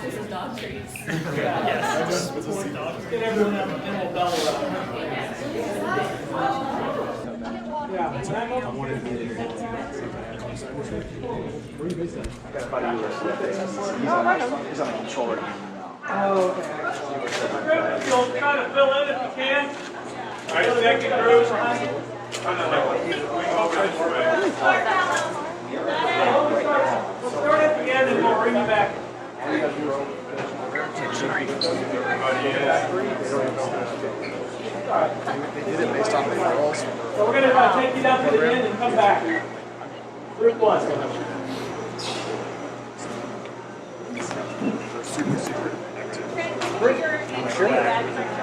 This is dog treats. Yes. Get everyone out and we'll bell I wanted to be there. Where are you based at? I got a buddy who works with he's on the controller team now. Oh, okay. You'll try to fill in if you can. All right, second group. Kind of like wing over this way. We'll start at the end and we'll bring you back. They did it based on the girls. So we're going to take you down to the end and come back. Group one. Super secret. All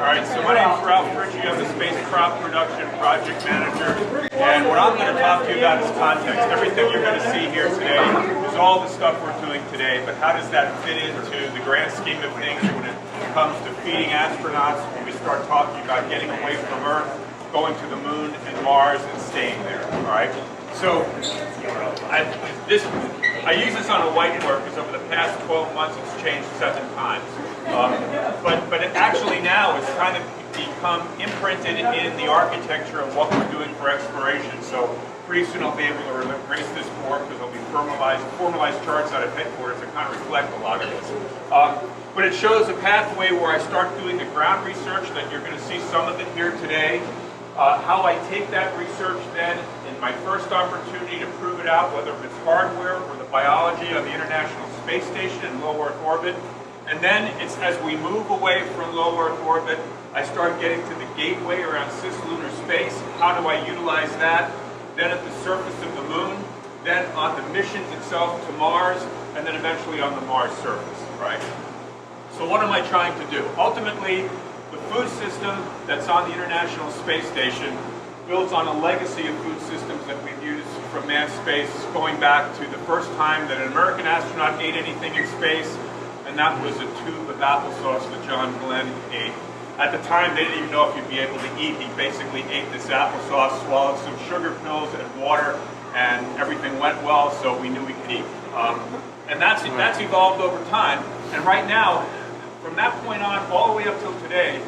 right, so my name is Ralph Fritsche. I'm the Spacecraft Production Project Manager. And what I'm going to talk to you about is context. Everything you're going to see here today is all the stuff we're doing today, but how does that fit into the grand scheme of things when it comes to feeding astronauts, when we start talking about getting away from Earth, going to the moon and Mars and staying there, all right? So I use this on a whiteboard because over the past 12 months it's changed 7 times. But it actually now it's kind of become imprinted in the architecture of what we're doing for exploration. So pretty soon I'll be able to erase this more because there'll be formalized charts out of headquarters that kind of reflect a lot of this. But it shows a pathway where I start doing the ground research that you're going to see some of it here today. How I take that research then in my first opportunity to prove it out, whether it's hardware or the biology on the International Space Station in low Earth orbit. And then it's as we move away from low Earth orbit, I start getting to the gateway around cislunar space. How do I utilize that? Then at the surface of the moon, then on the missions itself to Mars, and then eventually on the Mars surface, right? So what am I trying to do? Ultimately, the food system that's on the International Space Station builds on a legacy of food systems that we've used from manned space going back to the first time that an American astronaut ate anything in space, and that was a tube of applesauce that John Glenn ate. At the time, they didn't even know if you'd be able to eat. He basically ate this applesauce, swallowed some sugar pills and water, and everything went well, so we knew we could eat. And that's evolved over time. And right now, from that point on, all the way up till today,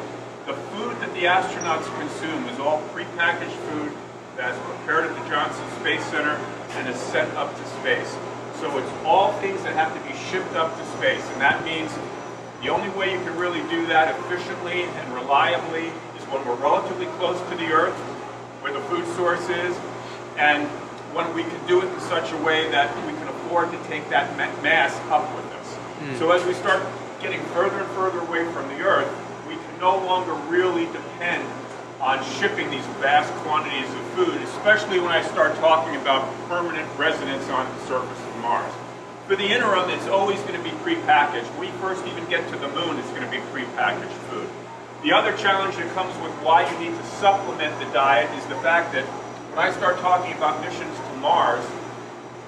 the food that the astronauts consume is all prepackaged food that's prepared at the Johnson Space Center and is sent up to space. So it's all things that have to be shipped up to space, and that means the only way you can really do that efficiently and reliably is when we're relatively close to the Earth, where the food source is, and when we can do it in such a way that we can afford to take that mass up with us. So as we start getting further and further away from the Earth, we can no longer really depend on shipping these vast quantities of food, especially when I start talking about permanent residence on the surface of Mars. For the interim, it's always going to be prepackaged. When we first even get to the moon, it's going to be prepackaged food. The other challenge that comes with why you need to supplement the diet is the fact that when I start talking about missions to Mars,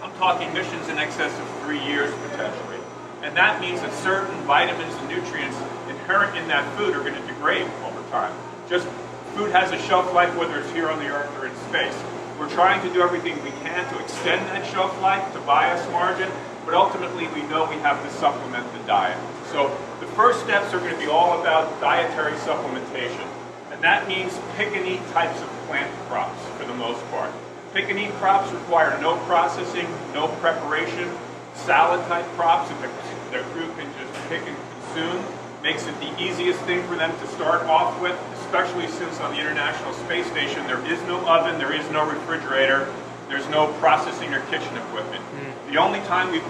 I'm talking missions in excess of 3 years potentially. And that means that certain vitamins and nutrients inherent in that food are going to degrade over time. Just food has a shelf life whether it's here on the Earth or in space. We're trying to do everything we can to extend that shelf life, to buy us margin, but ultimately we know we have to supplement the diet. So the first steps are going to be all about dietary supplementation. And that means pick and eat types of plant crops for the most part. Pick and eat crops require no processing, no preparation. Salad type crops that the crew can just pick and consume makes it the easiest thing for them to start off with, especially since on the International Space Station there is no oven, there is no refrigerator, there's no processing or kitchen equipment. The only time in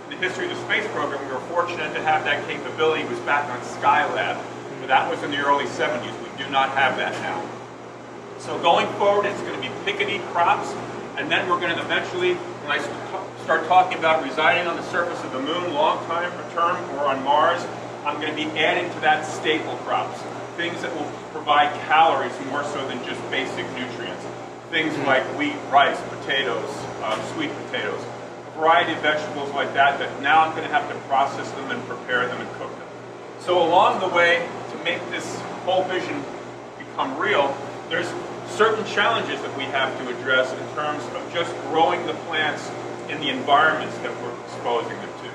the history of the space program we were fortunate to have that capability was back on Skylab, but that was in the early 70s. We do not have that now. So going forward, it's going to be pick and eat crops, and then we're going to eventually, when I start talking about residing on the surface of the moon, long term, or on Mars, I'm going to be adding to that staple crops, things that will provide calories more so than just basic nutrients. Things like wheat, rice, potatoes, sweet potatoes, a variety of vegetables like that now I'm going to have to process them and prepare them and cook them. So along the way, to make this whole vision become real, there's certain challenges that we have to address in terms of just growing the plants in the environments that we're exposing them to.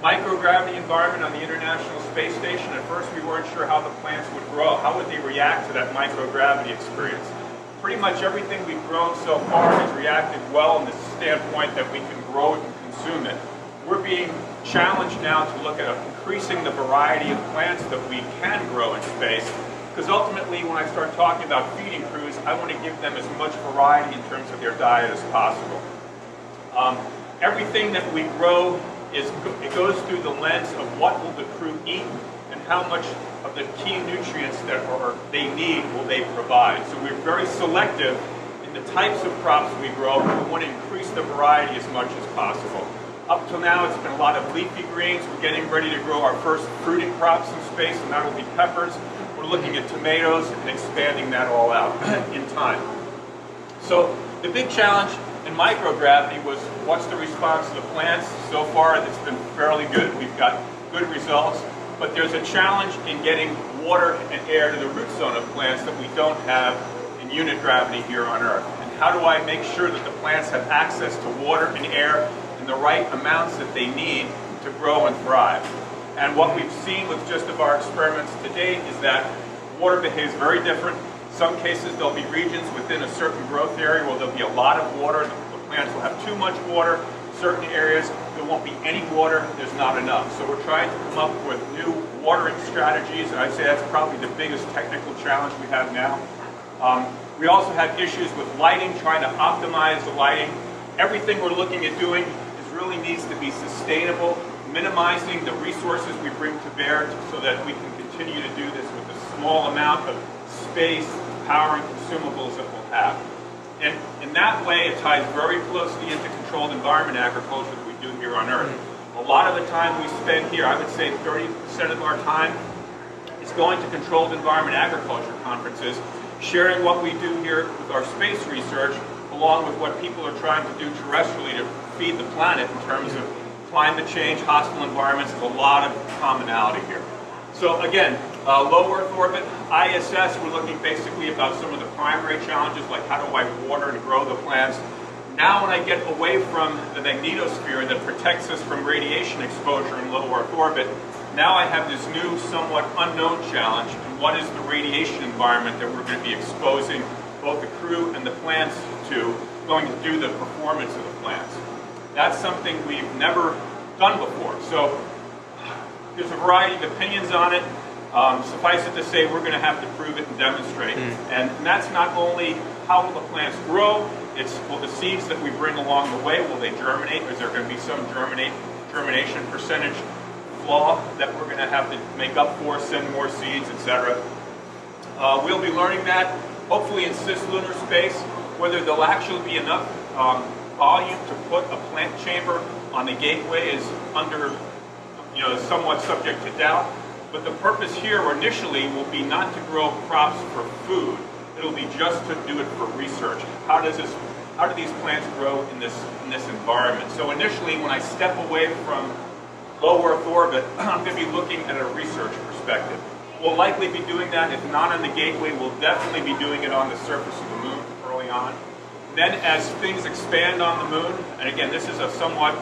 Microgravity environment on the International Space Station. At first we weren't sure how the plants would grow. How would they react to that microgravity experience? Pretty much everything we've grown so far has reacted well in the standpoint that we can grow it and consume it. We're being challenged now to look at increasing the variety of plants that we can grow in space, because ultimately when I start talking about feeding crews, I want to give them as much variety in terms of their diet as possible. Everything that we grow, it goes through the lens of what will the crew eat and how much of the key nutrients that they need will they provide. So we're very selective in the types of crops we grow. We want to increase the variety as much as possible. Up till now, it's been a lot of leafy greens. We're getting ready to grow our first fruiting crops in space, and that will be peppers. We're looking at tomatoes and expanding that all out in time. So the big challenge in microgravity was, what's the response of the plants? So far, it's been fairly good. We've got good results. But there's a challenge in getting water and air to the root zone of plants that we don't have in unit gravity here on Earth. And how do I make sure that the plants have access to water and air in the right amounts that they need to grow and thrive? And what we've seen with just of our experiments to date is that water behaves very different. In some cases, there'll be regions within a certain growth area where there'll be a lot of water. The plants will have too much water. Certain areas, there won't be any water. There's not enough. So we're trying to come up with new watering strategies, and I'd say that's probably the biggest technical challenge we have now. We also have issues with lighting, trying to optimize the lighting. Everything we're looking at doing really needs to be sustainable, minimizing the resources we bring to bear so that we can continue to do this with a small amount of space, power, and consumables that we'll have. And in that way, it ties very closely into controlled environment agriculture that we do here on Earth. A lot of the time we spend here, I would say 30% of our time, is going to controlled environment agriculture conferences, sharing what we do here with our space research, along with what people are trying to do terrestrially to feed the planet in terms of climate change, hostile environments. There's a lot of commonality here. So again, low Earth orbit, ISS, we're looking basically about some of the primary challenges, like how do I water and grow the plants. Now when I get away from the magnetosphere that protects us from radiation exposure in low Earth orbit, now I have this new, somewhat unknown challenge, and what is the radiation environment that we're going to be exposing both the crew and the plants to, going to do the performance of the plants. That's something we've never done before. So there's a variety of opinions on it. Suffice it to say, we're going to have to prove it and demonstrate. And that's not only how will the plants grow, it's will the seeds that we bring along the way, will they germinate? Is there going to be some germination percentage flaw that we're going to have to make up for, send more seeds, etc. We'll be learning that, hopefully in Cislunar space, whether there'll actually be enough volume to put a plant chamber on the gateway is under, somewhat subject to doubt. But the purpose here initially will be not to grow crops for food. It'll be just to do it for research. How do these plants grow in this environment? So initially, when I step away from low Earth orbit, I'm going to be looking at a research perspective. We'll likely be doing that. If not on the gateway, we'll definitely be doing it on the surface of the moon early on. Then as things expand on the moon, and again, this is a somewhat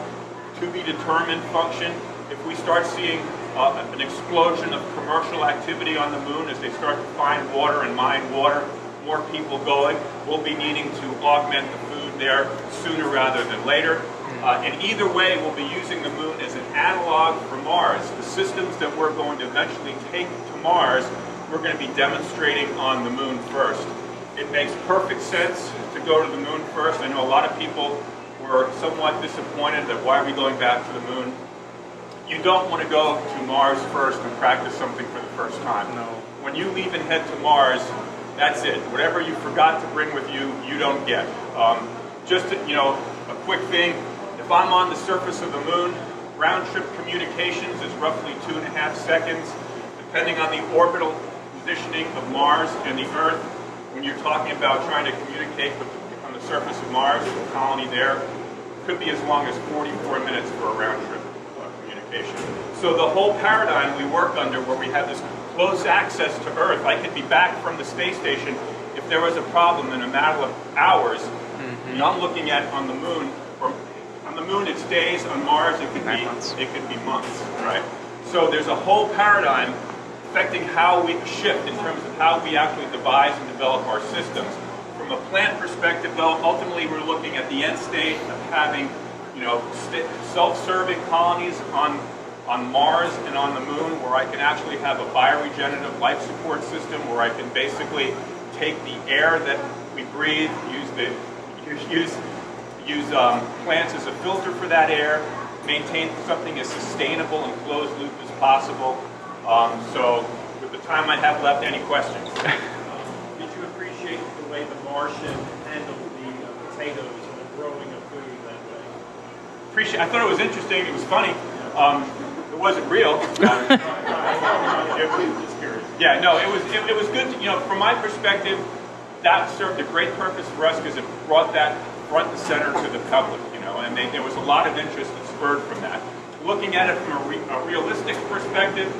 to-be-determined function, if we start seeing an explosion of commercial activity on the moon as they start to find water and mine water, more people going, we'll be needing to augment the food there sooner rather than later. And either way, we'll be using the moon as an analog for Mars. The systems that we're going to eventually take to Mars, we're going to be demonstrating on the moon first. It makes perfect sense to go to the moon first. I know a lot of people were somewhat disappointed that why are we going back to the moon? You don't want to go to Mars first and practice something for the first time. No. When you leave and head to Mars, that's it. Whatever you forgot to bring with you, you don't get. Just a quick thing. If I'm on the surface of the moon, round-trip communications is roughly 2.5 seconds. Depending on the orbital positioning of Mars and the Earth, when you're talking about trying to communicate on the surface of Mars, the colony there, it could be as long as 44 minutes for a round-trip communication. So the whole paradigm we work under, where we have this close access to Earth, I could be back from the space station if there was a problem in a matter of hours. I'm looking at on the moon, or On the moon, it's days. On Mars, it could 9 months. be months, right? So there's a whole paradigm affecting how we shift in terms of how we actually devise and develop our systems. From a plant perspective, though, ultimately we're looking at the end state of having, self-serving colonies on Mars and on the moon, where I can actually have a bioregenerative life support system, where I can basically take the air that we breathe, use plants as a filter for that air, maintain something as sustainable and closed loop as possible. So with the time I have left, any questions? Did you appreciate the way the Martian handled the potatoes and the growing of food that way? I thought it was interesting. It was funny. It wasn't real. Just curious. Yeah, no, it was good. From my perspective, that served a great purpose for us because it brought that front and center to the public. And there was a lot of interest that spurred from that. Looking at it from a realistic perspective,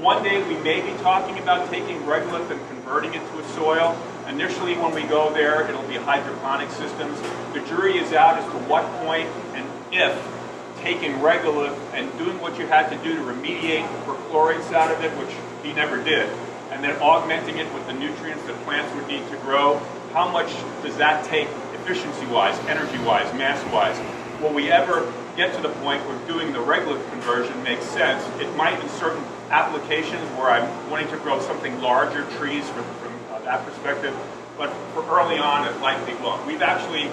one day we may be talking about taking regolith and converting it to a soil. Initially, when we go there, it'll be hydroponic systems. The jury is out as to what point and if taking regolith and doing what you had to do to remediate perchlorates out of it, which he never did, and then augmenting it with the nutrients that plants would need to grow, how much does that take efficiency-wise, energy-wise, mass-wise? Will we ever get to the point where doing the regolith conversion makes sense? It might in certain applications where I'm wanting to grow something larger, trees from that perspective, but for early on it likely won't. We've actually,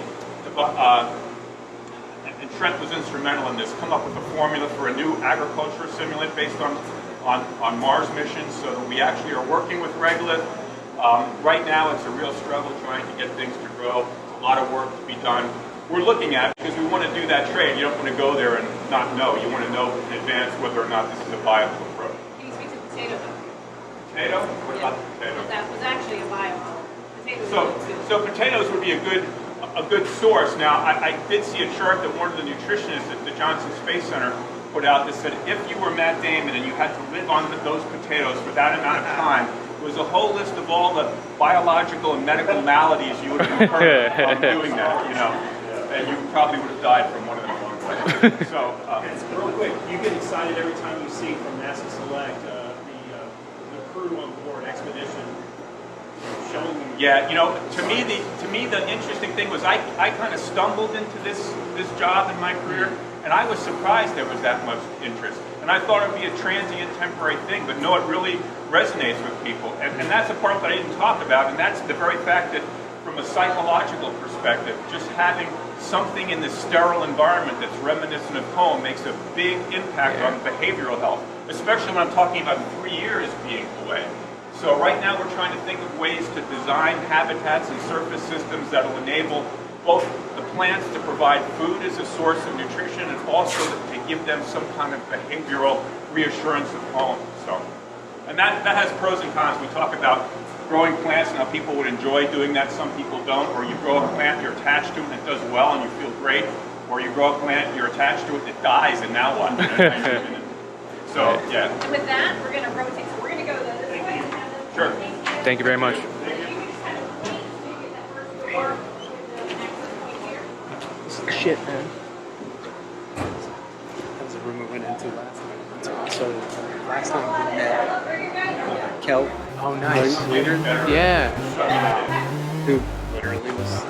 and Trent was instrumental in this, come up with a formula for a new agriculture simulant based on Mars missions, so that we actually are working with regolith. Right now it's a real struggle trying to get things to grow. A lot of work to be done. We're looking at it because we want to do that trade. You don't want to go there and not know. You want to know in advance whether or not this is a viable approach. Can you speak to the potato though? Potato? What about the potato? That was actually a viable. Potatoes So potatoes would be a good source. Now, I did see a chart that one of the nutritionists at the Johnson Space Center put out that said if you were Matt Damon and you had to live on those potatoes for that amount of time, it was a whole list of all the biological and medical maladies you would have incurred from doing that, and you probably would have died from one of them along the way. So, Real quick, you get excited every time you see from NASA Select the crew on board expedition showing you. yeah, to me the interesting thing was I kind of stumbled into this job in my career, and I was surprised there was that much interest. And I thought it would be a transient, temporary thing, but no, it really resonates with people. And that's the part that I didn't talk about, and that's the very fact that from a psychological perspective, just having something in this sterile environment that's reminiscent of home makes a big impact on behavioral health, especially when I'm talking about 3 years being away. So right now we're trying to think of ways to design habitats and surface systems that will enable both the plants to provide food as a source of nutrition and also to give them some kind of behavioral reassurance of home. So, and that has pros and cons. We talk about growing plants and how people would enjoy doing that, some people don't, or you grow a plant, you're attached to it and it does well and you feel great, or you grow a plant, you're attached to it and it dies and now what? So, yeah. And with that, we're going to rotate. So we're going to go this way. And have them Sure. Thank you very much. So you can just kind of wait until you get that first door with the access point here. This is shit, man. That was the room we went into last time. So last time we met Kel. Oh, nice. Better. Yeah. Who literally was